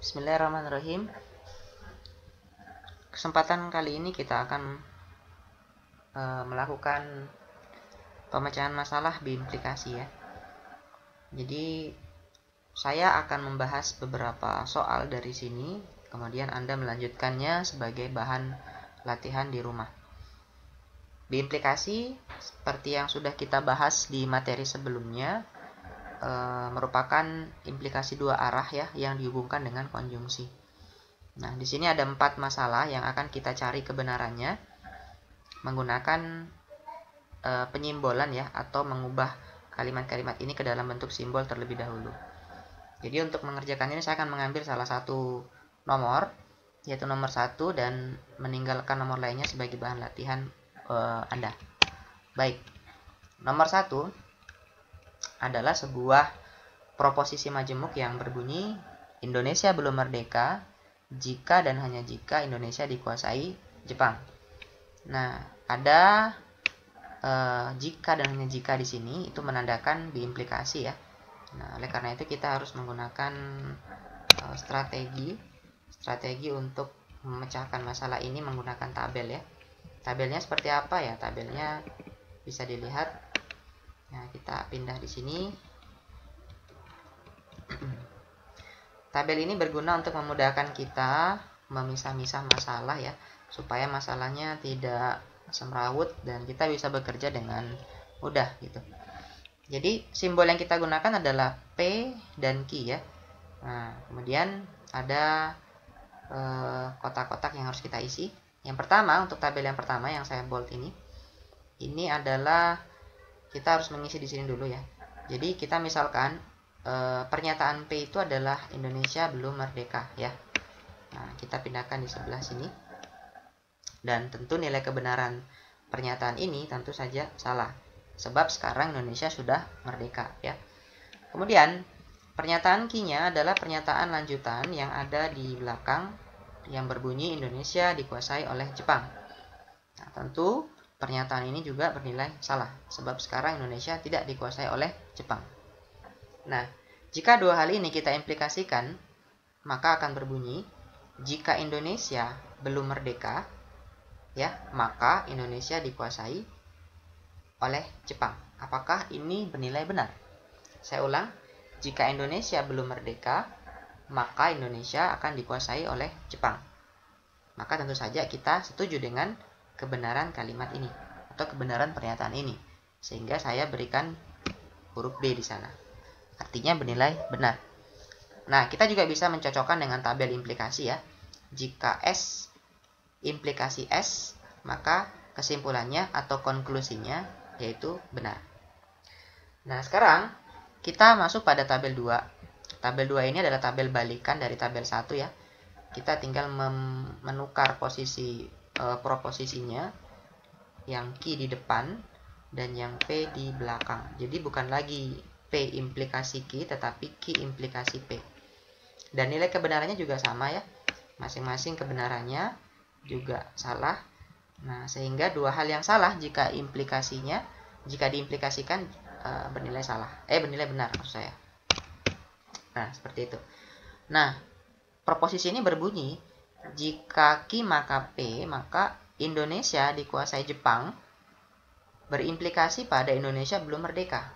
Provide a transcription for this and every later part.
Bismillahirrahmanirrahim. Kesempatan kali ini kita akan melakukan pemecahan masalah biimplikasi ya. Jadi saya akan membahas beberapa soal dari sini, kemudian Anda melanjutkannya sebagai bahan latihan di rumah. Biimplikasi seperti yang sudah kita bahas di materi sebelumnya merupakan implikasi dua arah ya yang dihubungkan dengan konjungsi. Nah, di sini ada 4 masalah yang akan kita cari kebenarannya menggunakan penyimbolan ya, atau mengubah kalimat-kalimat ini ke dalam bentuk simbol terlebih dahulu. Jadi untuk mengerjakan ini saya akan mengambil salah satu nomor, yaitu nomor 1, dan meninggalkan nomor lainnya sebagai bahan latihan Anda. Baik, nomor 1 adalah sebuah proposisi majemuk yang berbunyi Indonesia belum merdeka jika dan hanya jika Indonesia dikuasai Jepang. Nah, ada jika dan hanya jika di sini itu menandakan biimplikasi ya. Nah, oleh karena itu kita harus menggunakan strategi untuk memecahkan masalah ini menggunakan tabel ya. Tabelnya seperti apa ya? Tabelnya bisa dilihat. Nah, kita pindah di sini. Tabel ini berguna untuk memudahkan kita memisah-misah masalah ya, supaya masalahnya tidak semrawut dan kita bisa bekerja dengan mudah gitu. Jadi simbol yang kita gunakan adalah P dan Q ya. Nah, kemudian ada kotak-kotak yang harus kita isi. Yang pertama, untuk tabel yang pertama yang saya bold ini adalah kita harus mengisi di sini dulu ya. Jadi kita misalkan pernyataan P itu adalah Indonesia belum merdeka ya. Nah, kita pindahkan di sebelah sini. Dan tentu nilai kebenaran pernyataan ini tentu saja salah. Sebab sekarang Indonesia sudah merdeka ya. Kemudian pernyataan Q-nya adalah pernyataan lanjutan yang ada di belakang yang berbunyi Indonesia dikuasai oleh Jepang. Nah, tentu pernyataan ini juga bernilai salah. Sebab sekarang Indonesia tidak dikuasai oleh Jepang. Nah, jika dua hal ini kita implikasikan, maka akan berbunyi, jika Indonesia belum merdeka, ya, maka Indonesia dikuasai oleh Jepang. Apakah ini bernilai benar? Saya ulang, jika Indonesia belum merdeka, maka Indonesia akan dikuasai oleh Jepang. Maka tentu saja kita setuju dengan kebenaran kalimat ini, atau kebenaran pernyataan ini. Sehingga saya berikan huruf B di sana. Artinya bernilai benar. Nah, kita juga bisa mencocokkan dengan tabel implikasi ya. Jika S implikasi S, maka kesimpulannya atau konklusinya yaitu benar. Nah, sekarang kita masuk pada tabel 2. Tabel 2 ini adalah tabel balikan dari tabel 1 ya. Kita tinggal menukar posisi proposisinya, yang Q di depan dan yang P di belakang. Jadi bukan lagi P implikasi Q, tetapi Q implikasi P. Dan nilai kebenarannya juga sama ya. Masing-masing kebenarannya juga salah. Nah, sehingga dua hal yang salah jika diimplikasikan bernilai salah. Bernilai benar maksud saya. Nah, seperti itu. Nah, proposisi ini berbunyi, jika Q maka P, maka Indonesia dikuasai Jepang berimplikasi pada Indonesia belum merdeka.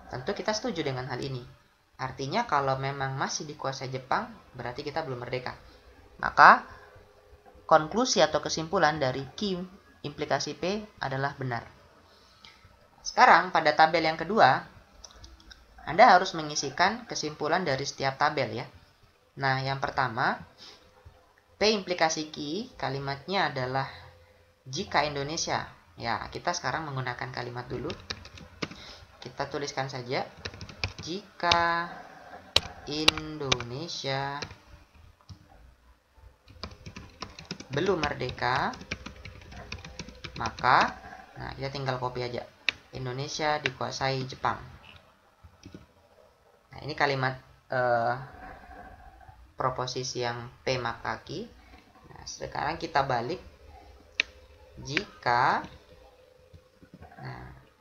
Tentu kita setuju dengan hal ini. Artinya kalau memang masih dikuasai Jepang, berarti kita belum merdeka. Maka konklusi atau kesimpulan dari Q implikasi P adalah benar. Sekarang pada tabel yang kedua, Anda harus mengisikan kesimpulan dari setiap tabel ya. Nah, yang pertama, P implikasi Q kalimatnya adalah jika Indonesia. Ya, kita sekarang menggunakan kalimat dulu. Kita tuliskan saja, jika Indonesia belum merdeka, maka, nah, kita tinggal copy aja, Indonesia dikuasai Jepang. Nah, ini kalimat proposisi yang P maka Q. Nah, sekarang kita balik, jika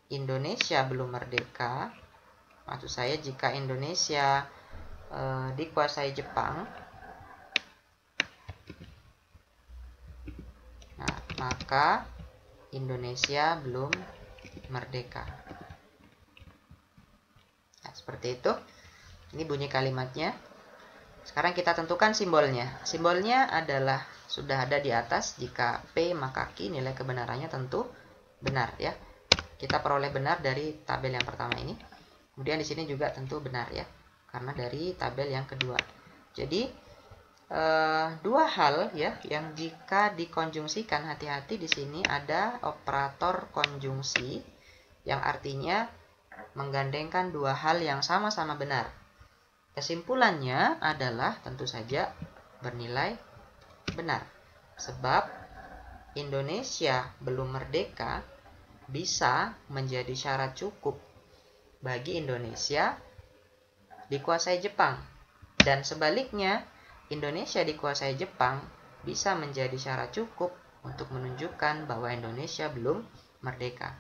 Indonesia belum merdeka, maksud saya jika Indonesia dikuasai Jepang, maka Indonesia belum merdeka. Nah, seperti itu. Ini bunyi kalimatnya. Sekarang kita tentukan simbolnya. Simbolnya adalah sudah ada di atas. Jika P maka Q, nilai kebenarannya tentu benar ya. Kita peroleh benar dari tabel yang pertama ini. Kemudian di sini juga tentu benar ya, karena dari tabel yang kedua. Jadi dua hal ya yang jika dikonjungsikan, hati-hati di sini ada operator konjungsi yang artinya menggandengkan dua hal yang sama-sama benar. Kesimpulannya adalah tentu saja bernilai benar. Sebab Indonesia belum merdeka bisa menjadi syarat cukup bagi Indonesia dikuasai Jepang. Dan sebaliknya, Indonesia dikuasai Jepang bisa menjadi syarat cukup untuk menunjukkan bahwa Indonesia belum merdeka.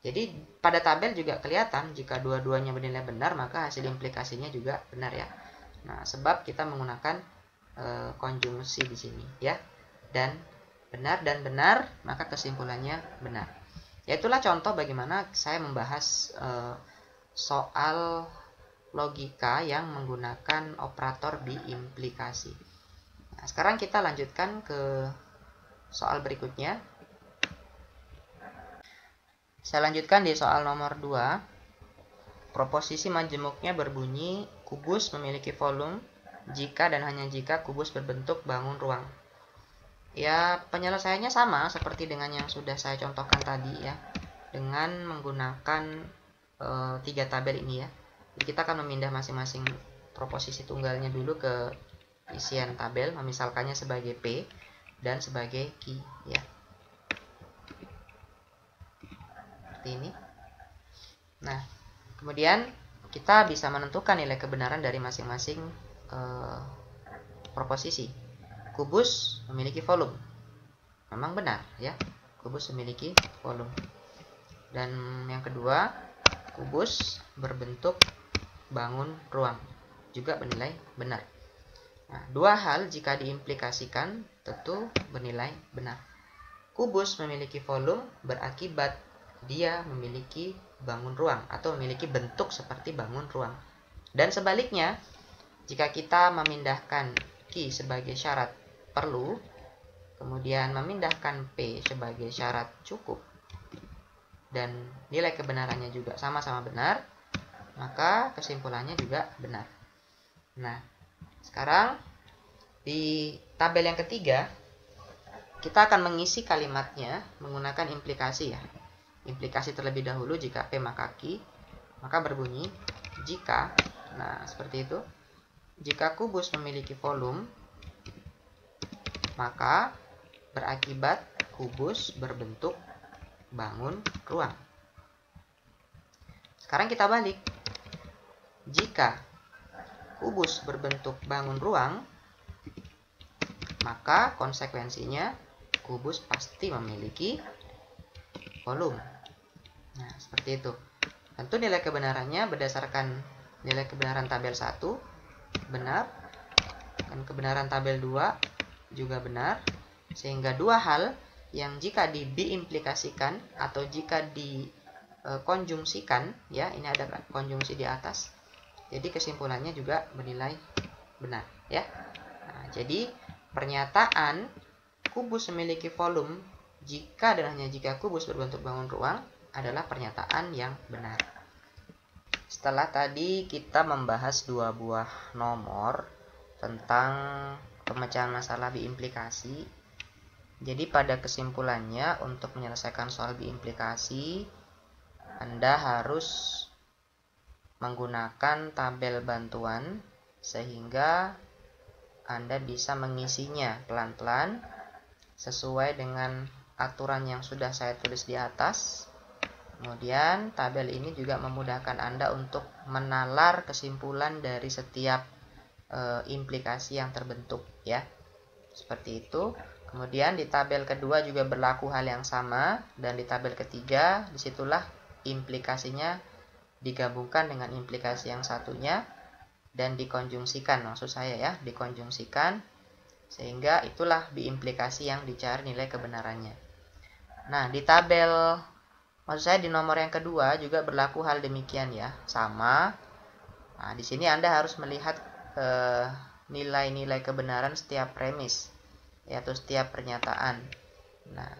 Jadi pada tabel juga kelihatan jika dua-duanya bernilai benar maka hasil implikasinya juga benar ya. Nah, sebab kita menggunakan konjungsi di sini ya. Dan benar maka kesimpulannya benar. Ya, itulah contoh bagaimana saya membahas soal logika yang menggunakan operator biimplikasi. Nah, sekarang kita lanjutkan ke soal berikutnya. Saya lanjutkan di soal nomor 2. Proposisi majemuknya berbunyi, kubus memiliki volume jika dan hanya jika kubus berbentuk bangun ruang. Ya, penyelesaiannya sama seperti dengan yang sudah saya contohkan tadi ya, dengan menggunakan 3 tabel ini ya. Jadi kita akan memindah masing-masing proposisi tunggalnya dulu ke isian tabel, memisalkannya sebagai P dan sebagai Q ya. Ini. Nah, kemudian kita bisa menentukan nilai kebenaran dari masing-masing proposisi. Kubus memiliki volume. Memang benar ya, kubus memiliki volume. Dan yang kedua, kubus berbentuk bangun ruang, juga bernilai benar. Nah, dua hal jika diimplikasikan tentu bernilai benar. Kubus memiliki volume berakibat dia memiliki bangun ruang atau memiliki bentuk seperti bangun ruang. Dan sebaliknya, jika kita memindahkan Q sebagai syarat perlu, kemudian memindahkan P sebagai syarat cukup, dan nilai kebenarannya juga sama-sama benar, maka kesimpulannya juga benar. Nah, sekarang di tabel yang ketiga, kita akan mengisi kalimatnya menggunakan implikasi ya. Implikasi terlebih dahulu, jika P maka Q, maka berbunyi jika, nah seperti itu, jika kubus memiliki volume, maka berakibat kubus berbentuk bangun ruang. Sekarang kita balik. Jika kubus berbentuk bangun ruang, maka konsekuensinya kubus pasti memiliki volume. Nah, seperti itu. Tentu nilai kebenarannya berdasarkan nilai kebenaran tabel 1 benar, dan kebenaran tabel 2 juga benar, sehingga dua hal yang jika diimplikasikan atau jika dikonjungsikan ya, ini ada konjungsi di atas, jadi kesimpulannya juga bernilai benar ya. Nah, jadi pernyataan kubus memiliki volume jika dan hanya jika kubus berbentuk bangun ruang adalah pernyataan yang benar. Setelah tadi kita membahas 2 buah nomor tentang pemecahan masalah biimplikasi. Jadi pada kesimpulannya, untuk menyelesaikan soal biimplikasi, Anda harus menggunakan tabel bantuan sehingga Anda bisa mengisinya pelan-pelan sesuai dengan aturan yang sudah saya tulis di atas. Kemudian tabel ini juga memudahkan Anda untuk menalar kesimpulan dari setiap implikasi yang terbentuk ya. Seperti itu. Kemudian di tabel kedua juga berlaku hal yang sama, dan di tabel ketiga disitulah implikasinya digabungkan dengan implikasi yang satunya dan dikonjungsikan, maksud saya ya, dikonjungsikan Sehingga itulah biimplikasi yang dicari nilai kebenarannya. Nah, di tabel, maksud saya di nomor yang kedua juga berlaku hal demikian ya, sama. Nah, di sini Anda harus melihat nilai-nilai kebenaran setiap premis, yaitu setiap pernyataan. Nah,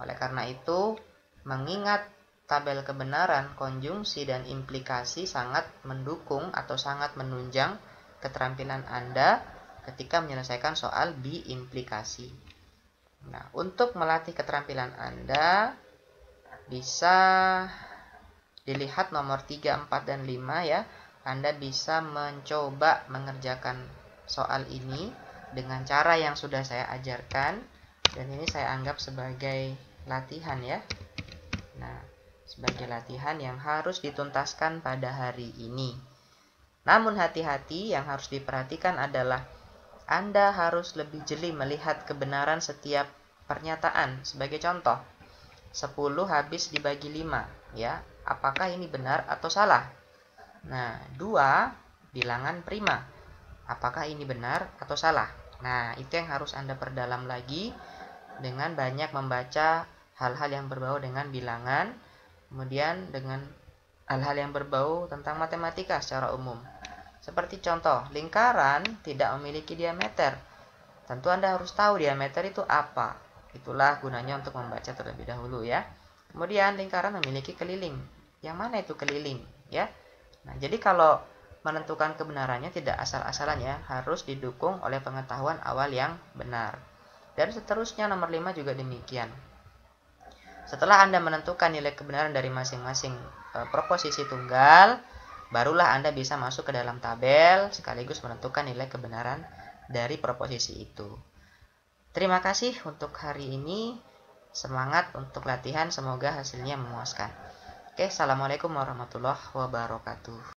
oleh karena itu, mengingat tabel kebenaran, konjungsi, dan implikasi sangat mendukung atau sangat menunjang keterampilan Anda ketika menyelesaikan soal biimplikasi. Nah, untuk melatih keterampilan Anda, bisa dilihat nomor 3, 4, dan 5 ya. Anda bisa mencoba mengerjakan soal ini dengan cara yang sudah saya ajarkan. Dan ini saya anggap sebagai latihan ya. Nah, sebagai latihan yang harus dituntaskan pada hari ini. Namun hati-hati, yang harus diperhatikan adalah Anda harus lebih jeli melihat kebenaran setiap pernyataan. Sebagai contoh, 10 habis dibagi 5 ya. Apakah ini benar atau salah? Nah, 2 bilangan prima. Apakah ini benar atau salah? Nah, itu yang harus Anda perdalam lagi dengan banyak membaca hal-hal yang berbau dengan bilangan, kemudian dengan hal-hal yang berbau tentang matematika secara umum. Seperti contoh, lingkaran tidak memiliki diameter. Tentu Anda harus tahu diameter itu apa. Itulah gunanya untuk membaca terlebih dahulu ya. Kemudian lingkaran memiliki keliling. Yang mana itu keliling ya? Nah, jadi kalau menentukan kebenarannya tidak asal-asalan ya, harus didukung oleh pengetahuan awal yang benar. Dan seterusnya nomor 5 juga demikian. Setelah Anda menentukan nilai kebenaran dari masing-masing proposisi tunggal, barulah Anda bisa masuk ke dalam tabel sekaligus menentukan nilai kebenaran dari proposisi itu. Terima kasih untuk hari ini. Semangat untuk latihan, semoga hasilnya memuaskan. Oke, assalamualaikum warahmatullahi wabarakatuh.